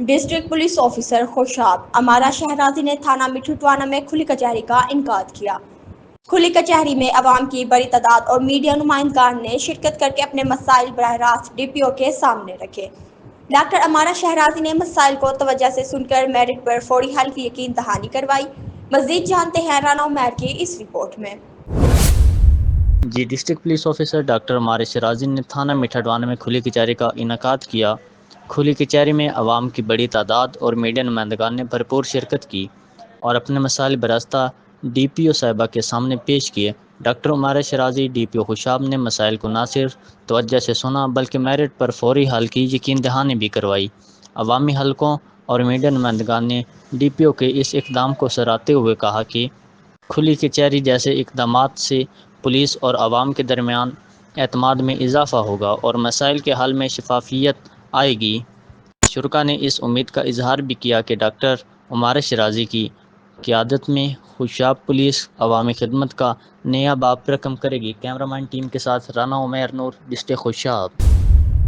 District police officer Khushab امارہ شہرازی نے تھانہ مٹھوٹوانہ میں کھلی کچہری کا انعقاد کیا۔ کھلی کچہری میں عوام کی بڑی تعداد اور میڈیا نمائندگان نے شرکت کر کے اپنے مسائل براہ راست ڈی پی او کے سامنے رکھے۔ ڈاکٹر امارہ شہرازی نے مسائل کو توجہ سے سن کر میرٹ پر فوری حل کی یقین دہانی کروائی۔ مزید جانتے ہیں رانا عمیر کی اس رپورٹ میں۔ ڈسٹرکٹ پولیس آفیسر ڈاکٹر امارہ شہرازی نے تھانہ مٹھوٹوانہ میں کھلی کچہری کا انعقاد کیا۔ کھلی کچہری میں عوام کی بڑی تعداد اور میڈیا نمائندگان نے بھرپور شرکت کی اور اپنے مسائل براستہ ڈی پی او صاحبہ کے سامنے پیش کیے۔ ڈاکٹر امارہ شہرازی ڈی پی او خوشاب نے مسائل کو نہ صرف توجہ سے سنا بلکہ میرٹ پر فوری حل کی یقین دہانی بھی کروائی۔ عوامی حلقوں اور میڈیا نمائندگان نے ڈی پی او کے اس اقدام کو سراہتے ہوئے کہا کہ کھلی کچہری جیسے اقدامات سے پولیس اور عوام کے درمیان اعتماد میں اضافہ ہوگا اور مسائل کے حل میں شفافیت آئے گی۔ شرکاء نے اس امید کا اظہار بھی کیا کہ ڈاکٹر امارہ شہرازی کی قیادت میں خوشاب پولیس عوامی خدمت کا نیا باب رقم کرے گی۔ کیمرہ مین ٹیم کے ساتھ رانا عمیر نور، ڈسٹرکٹ خوشاب۔